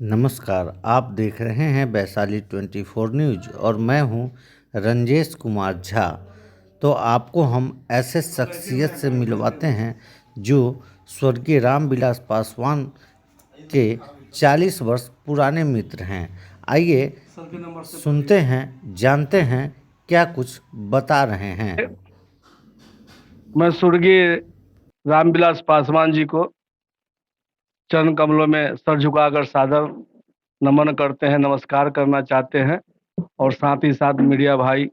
नमस्कार, आप देख रहे हैं वैशाली 24 न्यूज और मैं हूं रंजेश कुमार झा। तो आपको हम ऐसे शख्सियत से मिलवाते हैं जो स्वर्गीय रामविलास पासवान के 40 वर्ष पुराने मित्र हैं। आइए सुनते हैं, जानते हैं क्या कुछ बता रहे हैं। मैं स्वर्गीय रामविलास पासवान जी को चरण कमलों में सर झुकाकर सादर नमन करते हैं, नमस्कार करना चाहते हैं। और साथ ही साथ मीडिया भाई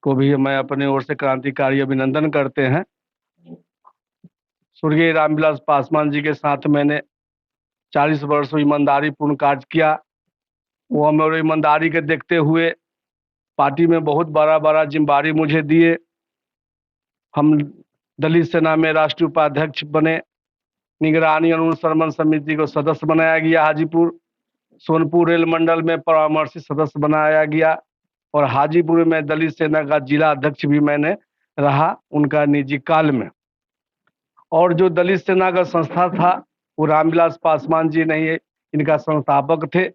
को भी मैं अपने ओर से क्रांतिकारी अभिनंदन करते हैं। स्वर्गीय रामविलास पासवान जी के साथ मैंने 40 वर्ष ईमानदारी पूर्ण कार्य किया। वो मेरे ईमानदारी के देखते हुए पार्टी में बहुत बड़ा बड़ा जिम्मेदारी मुझे दिए। हम दलित सेना में राष्ट्रीय उपाध्यक्ष बने, निगरानी अनुसंधान समिति को सदस्य बनाया गया, हाजीपुर सोनपुर रेल मंडल में परामर्शी सदस्य बनाया गया और हाजीपुर में दलित सेना का जिला अध्यक्ष भी मैंने रहा उनका निजी काल में। और जो दलित सेना का संस्था था वो रामविलास पासवान जी नहीं, इनका संस्थापक थे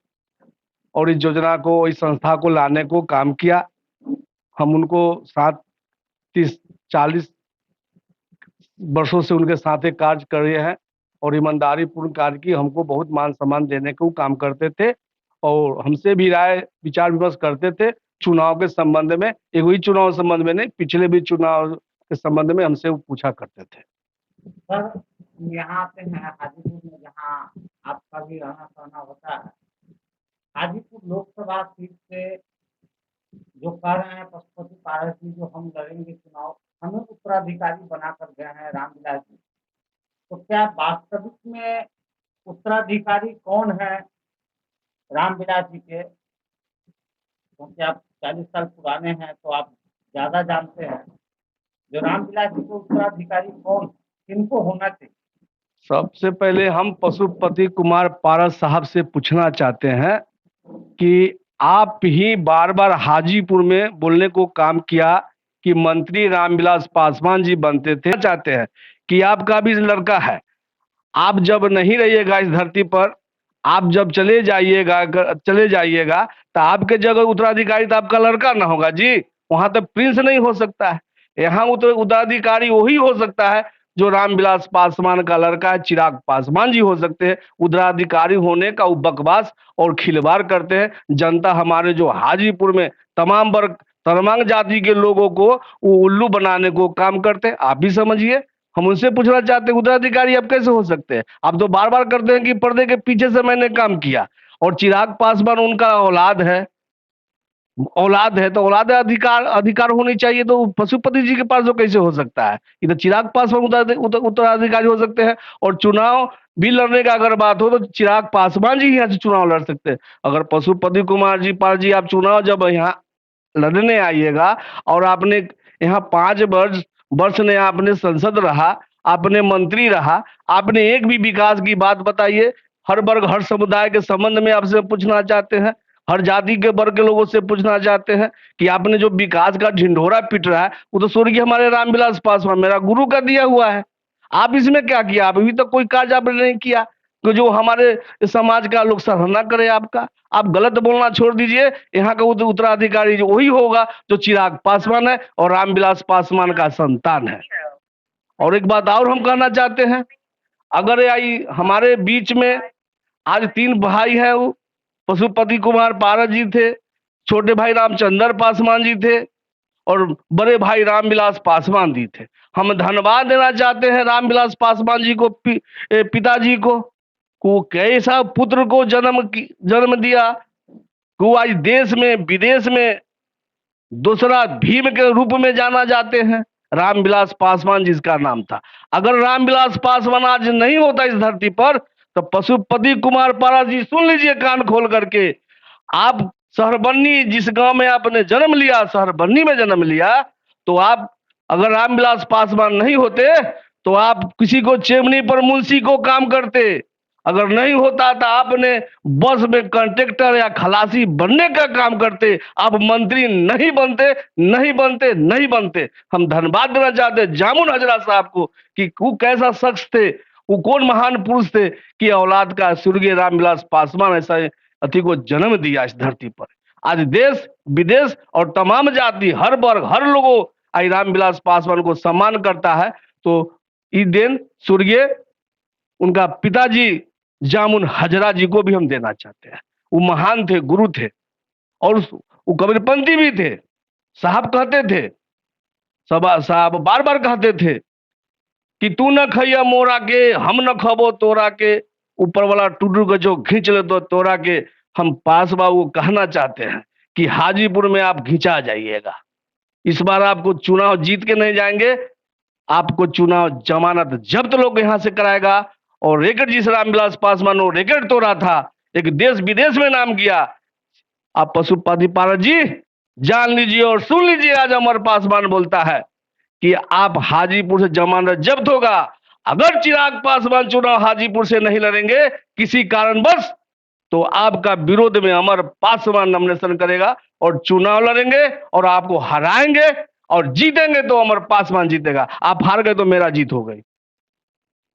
और इस योजना को, इस संस्था को लाने को काम किया। हम उनको 40 वर्षों से उनके साथ एक कार्य कर रहे हैं और ईमानदारी पूर्ण कार्य की हमको बहुत मान सम्मान देने को काम करते थे और हमसे भी राय विचार विमर्श करते थे चुनाव के संबंध में। एक ही चुनाव संबंध में नहीं, पिछले भी चुनाव के संबंध में हमसे वो पूछा करते थे। सर, यहाँ पे है हाजीपुर में जहाँ आपका भी रहना सहना होता है। हाजीपुर लोकसभा सीट से जो कह रहे हैं पशुपति पारस जी, जो हम लड़ेंगे चुनाव, हमें उत्तराधिकारी बनाकर गए हैं रामविलास जी। तो क्या वास्तविक में उत्तराधिकारी कौन है रामविलास जी के? क्योंकि आप 40 साल पुराने हैं तो आप ज्यादा जानते हैं। जो रामविलास जी के उत्तराधिकारी कौन, किनको होना चाहिए? सबसे पहले हम पशुपति कुमार पारस साहब से पूछना चाहते हैं कि आप ही बार बार हाजीपुर में बोलने को काम किया कि मंत्री रामविलास पासवान जी बनते थे। चाहते हैं कि आपका भी लड़का है, आप जब नहीं रहिएगा इस धरती पर, आप जब चले जाइएगा तो आपके जगह उत्तराधिकारी तो आपका लड़का ना होगा जी। वहां तो प्रिंस नहीं हो सकता है, यहाँ उत्तराधिकारी वही हो सकता है जो रामविलास पासवान का लड़का है, चिराग पासवान जी हो सकते हैं। उत्तराधिकारी होने का वो बकवास और खिलवाड़ करते हैं। जनता हमारे जो हाजीपुर में तमाम वर्ग तमाम जाति के लोगों को वो उल्लू बनाने को काम करते हैं। आप भी समझिए। हम उनसे पूछना चाहते हैं उत्तराधिकारी आप कैसे हो सकते हैं? आप तो बार बार करते हैं कि पर्दे के पीछे से मैंने काम किया और चिराग पासवान उनका औलाद है तो औलाद अधिकार होनी चाहिए। तो पशुपति जी के पास तो कैसे हो सकता है? इधर चिराग पासवान उत्तराधिकारी हो सकते हैं और चुनाव भी लड़ने का अगर बात हो तो चिराग पासवान जी यहाँ से चुनाव लड़ सकते हैं। अगर पशुपति कुमार जी पाल जी आप चुनाव जब यहाँ लड़ने आइएगा और आपने यहाँ 5 वर्ष ने आपने संसद रहा, आपने मंत्री रहा, आपने एक भी विकास की बात बताइए। हर वर्ग हर समुदाय के संबंध में आपसे पूछना चाहते हैं, हर जाति के वर्ग के लोगों से पूछना चाहते हैं कि आपने जो विकास का ढिंढोरा पीट रहा है वो तो स्वर्गीय हमारे रामविलास पासवान मेरा गुरु का दिया हुआ है। आप इसमें क्या किया? आप अभी तक कोई कार्य आपने नहीं किया तो जो हमारे समाज का लोग सराहना करे आपका। आप गलत बोलना छोड़ दीजिए। यहाँ का उत्तराधिकारी जो वही होगा जो चिराग पासवान है और रामविलास पासवान का संतान है। और एक बात और हम कहना चाहते हैं, अगर हमारे बीच में आज 3 भाई है, वो पशुपति कुमार पारस जी थे, छोटे भाई रामचंद्र पासवान जी थे और बड़े भाई रामविलास पासवान जी थे। हम धन्यवाद देना चाहते हैं रामविलास पासवान जी को, पिताजी को कैसा पुत्र को जन्म दिया कि वो आज देश में विदेश में दूसरा भीम के रूप में जाना जाते हैं। रामविलास पासवान जिसका नाम था, अगर रामविलास पासवान आज नहीं होता इस धरती पर तो पशुपति कुमार पारस जी, सुन लीजिए कान खोल करके, आप सहरबन्नी जिस गांव में आपने जन्म लिया, सहरबन्नी में जन्म लिया, तो आप अगर रामविलास पासवान नहीं होते तो आप किसी को चेमनी पर मुंशी को काम करते। अगर नहीं होता तो आपने बस में कंडक्टर या खलासी बनने का काम करते, आप मंत्री नहीं बनते, नहीं बनते, नहीं बनते। हम धन्यवाद देना चाहते जामुन हजरा साहब को कि वो कैसा शख्स थे। वो कौन महान पुरुष थे कि औलाद का स्वर्गीय रामविलास पासवान ऐसा अति को जन्म दिया इस धरती पर। आज देश विदेश और तमाम जाति, हर वर्ग, हर लोगों आज रामविलास पासवान को सम्मान करता है। तो इस दिन स्वर्गीय उनका पिताजी जामुन हजरा जी को भी हम देना चाहते हैं। वो महान थे, गुरु थे और वो कबीरपंथी भी थे। साहब कहते थे, साहब बार बार कहते थे कि तू न खैया मोरा के, हम न खबो तोरा के, ऊपर वाला टुडू को जो खींच ले तो तोरा के। हम पास बाबू कहना चाहते हैं कि हाजीपुर में आप खींचा जाइएगा। इस बार आपको चुनाव जीत के नहीं जाएंगे, आपको चुनाव जमानत जब्त लोग यहां से कराएगा। और रेकर्ड जिस रामविलास पासवान ने रेकर्ड तोड़ा था, एक देश विदेश में नाम किया। आप पशुपति पारस जी जान लीजिए और सुन लीजिए, आज अमर पासवान बोलता है कि आप हाजीपुर से जमानत जब्त होगा। अगर चिराग पासवान चुनाव हाजीपुर से नहीं लड़ेंगे किसी कारणवश, तो आपका विरोध में अमर पासवान नॉमिनेशन करेगा और चुनाव लड़ेंगे और आपको हराएंगे और जीतेंगे तो अमर पासवान जीतेगा। आप हार गए तो मेरा जीत हो गई।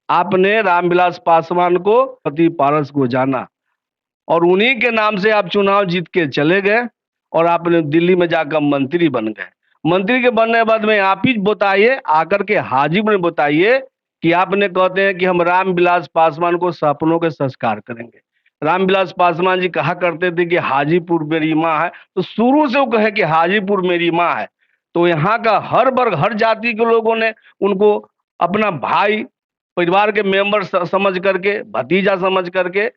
आपने रामविलास पासवान को पति पारस को जाना और उन्हीं के नाम से आप चुनाव जीत के चले गए और आपने दिल्ली में जाकर मंत्री बन गए। मंत्री के बनने के बाद में आप ही बताइए, आकर के हाजीपुर में बताइए कि आपने कहते हैं कि हम रामविलास पासवान को सपनों के संस्कार करेंगे। रामविलास पासवान जी कहा करते थे कि हाजीपुर मेरी माँ है, तो शुरू से वो कहे कि हाजीपुर मेरी माँ है। तो यहाँ का हर वर्ग, हर जाति के लोगों ने उनको अपना भाई, परिवार के मेंबर समझ करके, भतीजा समझ करके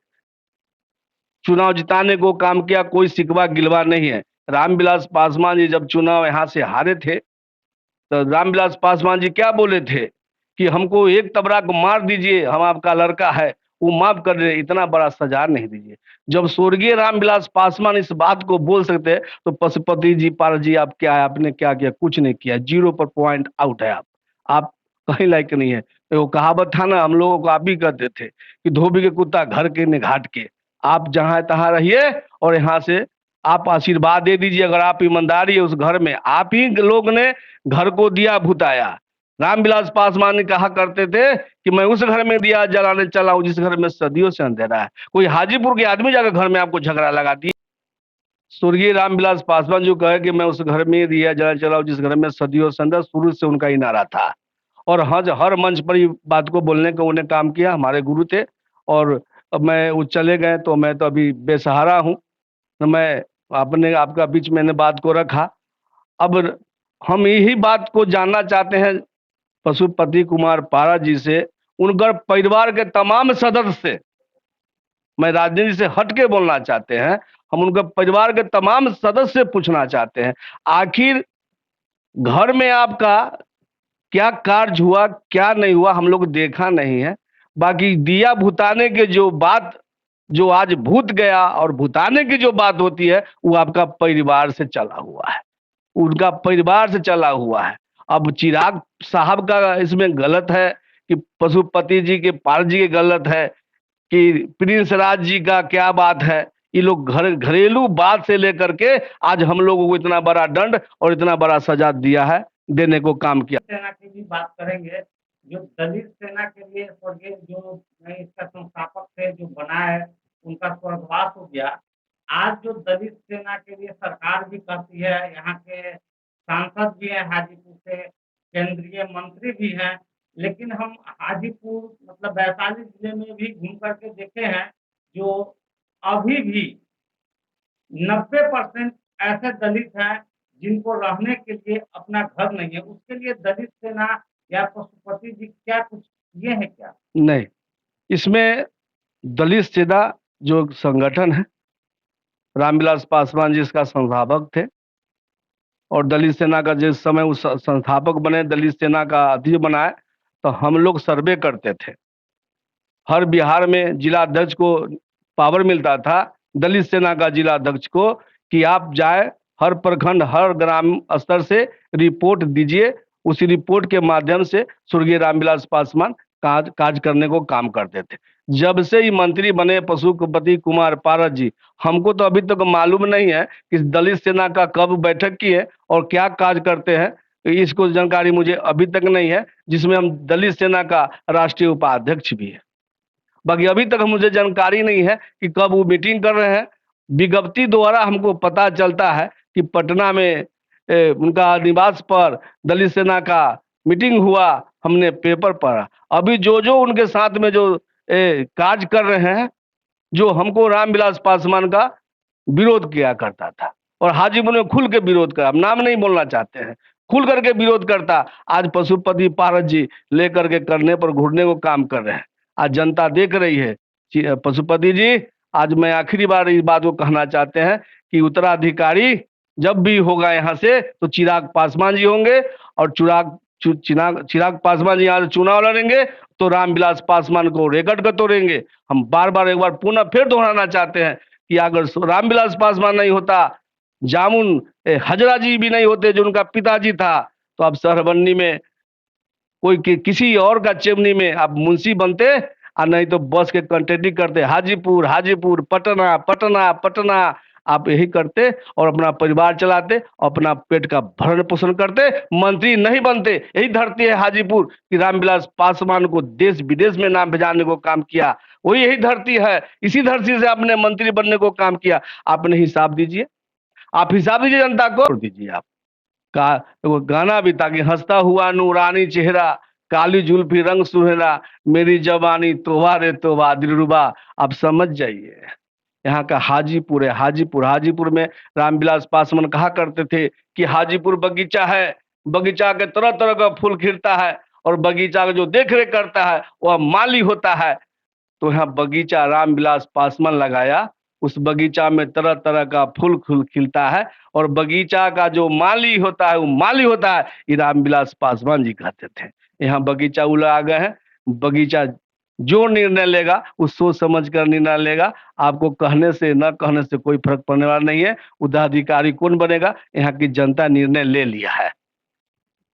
चुनाव जिताने को काम किया। कोई शिकवा गिलवा नहीं है। रामविलास पासवान जी जब चुनाव यहाँ से हारे थे तो रामविलास पासवान जी क्या बोले थे कि हमको एक तबरा को मार दीजिए, हम आपका लड़का है, वो माफ कर दे, इतना बड़ा सजा नहीं दीजिए। जब स्वर्गीय रामविलास पासवान इस बात को बोल सकते हैं तो पशुपति जी पारस जी आप क्या है, आपने क्या किया? कुछ नहीं किया। 0 पर पॉइंट आउट है। आप कहीं लायक नहीं है। वो कहावत था ना, हम लोगों को आप भी कहते थे कि धोबी के कुत्ता घर के ने घाट के। आप जहां तहां रहिए और यहाँ से आप आशीर्वाद दे दीजिए। अगर आप ईमानदारी है उस घर में, आप ही लोग ने घर को दिया भुताया। रामविलास पासवान ने कहा करते थे कि मैं उस घर में दिया जलाने चला हूं जिस घर में सदियों से अंधेरा है। कोई हाजीपुर के आदमी जाकर घर में आपको झगड़ा लगा दिए? स्वर्गीय रामविलास पासवान जो कहे कि मैं उस घर में दिया जलाने चला हूं जिस घर में सदियों से अंधेरा, शुरू से उनका ही नारा था। और हर मंच पर ये बात को बोलने का उन्हें काम किया। हमारे गुरु थे और अब मैं वो चले गए तो मैं तो अभी बेसहारा हूँ। मैं आपने आपका बीच मैंने बात को रखा। अब हम यही बात को जानना चाहते हैं पशुपति कुमार पारस जी से, उनका परिवार के तमाम सदस्य से। मैं राजनीति से हट के बोलना चाहते हैं। हम उनके परिवार के तमाम सदस्य से पूछना चाहते हैं, आखिर घर में आपका क्या कार्य हुआ, क्या नहीं हुआ, हम लोग देखा नहीं है। बाकी दिया भुताने के जो बात जो आज भूत गया और भुताने की जो बात होती है वो आपका परिवार से चला हुआ है, उनका परिवार से चला हुआ है। अब चिराग साहब का इसमें गलत है कि पशुपति जी के पारस जी के गलत है कि प्रिंस राज जी का क्या बात है। ये लोग घरेलू बात से लेकर के आज हम लोगों को इतना बड़ा दंड और इतना बड़ा सजा दिया है, देने को काम किया। सेना की भी बात करेंगे। जो दलित सेना के लिए स्वर्गीय जो इसका संस्थापक थे, जो बनाया है, उनका स्वर्गवास हो गया। आज जो दलित सेना के लिए सरकार भी कहती है, यहाँ के सांसद भी हैं हाजीपुर से, केंद्रीय मंत्री भी हैं, लेकिन हम हाजीपुर मतलब वैशाली जिले में भी घूम करके देखे हैं, जो अभी भी 90% ऐसे दलित हैं जिनको रहने के लिए अपना घर नहीं है। उसके लिए दलित सेना या पशुपति जी क्या कुछ किए हैं क्या? नहीं, इसमें दलित सेना जो संगठन है, रामविलास पासवान जी इसका संस्थापक थे और दलित सेना का जिस समय उस संस्थापक बने, दलित सेना का अध्यक्ष बनाए, तो हम लोग सर्वे करते थे। हर बिहार में जिला अध्यक्ष को पावर मिलता था, दलित सेना का जिला अध्यक्ष को, कि आप जाए हर प्रखंड, हर ग्राम स्तर से रिपोर्ट दीजिए। उसी रिपोर्ट के माध्यम से स्वर्गीय रामविलास पासवान काज करने को काम करते थे। जब से ही मंत्री बने पशुपति कुमार पारस जी, हमको तो अभी तक मालूम नहीं है कि दलित सेना का कब बैठक की है और क्या काज करते हैं। इसको जानकारी मुझे अभी तक नहीं है, जिसमें हम दलित सेना का राष्ट्रीय उपाध्यक्ष भी है। बाकी अभी तक मुझे जानकारी नहीं है कि कब वो मीटिंग कर रहे हैं। विज्ञप्ति द्वारा हमको पता चलता है कि पटना में उनका निवास पर दलित सेना का मीटिंग हुआ, हमने पेपर पढ़ा। अभी जो जो उनके साथ में जो कार्य कर रहे हैं, जो हमको रामविलास पासवान का विरोध किया करता था और हाजीपुर में खुल के विरोध करा, हम नाम नहीं बोलना चाहते हैं, खुल करके विरोध करता, आज पशुपति पारस जी लेकर के करने पर घुरने को काम कर रहे हैं। आज जनता देख रही है। पशुपति जी, आज मैं आखिरी बार इस बात को कहना चाहते हैं कि उत्तराधिकारी जब भी होगा यहाँ से तो चिराग पासवान जी होंगे, और चिराग पासवान जी यहाँ से चुनाव लड़ेंगे तो रामविलास पासवान को रेकर्ड कर तोड़ेंगे। हम बार बार एक बार पुनः फिर दोहराना चाहते हैं कि अगर रामविलास पासवान नहीं होता, जामुन हजरा जी भी नहीं होते जो उनका पिताजी था, तो अब शहरबन्नी में कोई किसी और का चिमनी में आप मुंशी बनते, और नहीं तो बस के कंट्रेक्टिंग करते, हाजीपुर हाजीपुर, पटना पटना पटना, आप यही करते और अपना परिवार चलाते, अपना पेट का भरण पोषण करते, मंत्री नहीं बनते। यही धरती है हाजीपुर कि रामविलास पासवान को देश विदेश में नाम भेजाने को काम किया, वही यही धरती है। इसी धरती से आपने मंत्री बनने को काम किया। आपने हिसाब दीजिए, आप हिसाब दीजिए जनता को, दीजिए आप का वो गाना भी था कि हंसता हुआ नूरानी चेहरा, काली जुल्फी रंग सुनहरा, मेरी जवानी तोबा रे तोबा दिलरुबा। आप समझ जाइए, यहाँ का हाजीपुर है। हाजीपुर में रामविलास पासवान कहा करते थे कि हाजीपुर बगीचा है, बगीचा के तरह तरह का फूल खिलता है, और बगीचा का जो देख रेख करता है वह माली होता है। तो यहाँ बगीचा रामविलास पासवान लगाया, उस बगीचा में तरह तरह का फूल खिलता है, और बगीचा का जो माली होता है वो माली होता है, ये रामविलास पासवान जी कहते थे। यहाँ बगीचा उला गए हैं। बगीचा जो निर्णय लेगा वो सोच समझ कर निर्णय लेगा। आपको कहने से न कहने से कोई फर्क पड़ने वाला नहीं है। उत्तराधिकारी कौन बनेगा, यहाँ की जनता निर्णय ले लिया है।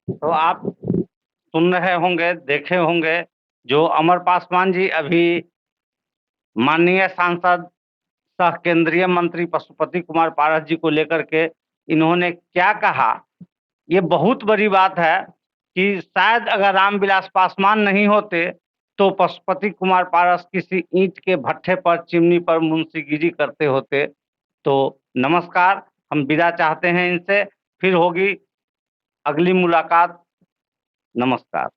तो आप सुन रहे होंगे, देखे होंगे, जो अमर पासवान जी अभी माननीय सांसद सह केंद्रीय मंत्री पशुपति कुमार पारस जी को लेकर के इन्होंने क्या कहा। ये बहुत बड़ी बात है कि शायद अगर रामविलास पासवान नहीं होते तो पशुपति कुमार पारस किसी ईंट के भट्ठे पर, चिमनी पर मुंशीगिरी करते होते। तो नमस्कार, हम विदा चाहते हैं इनसे, फिर होगी अगली मुलाकात। नमस्कार।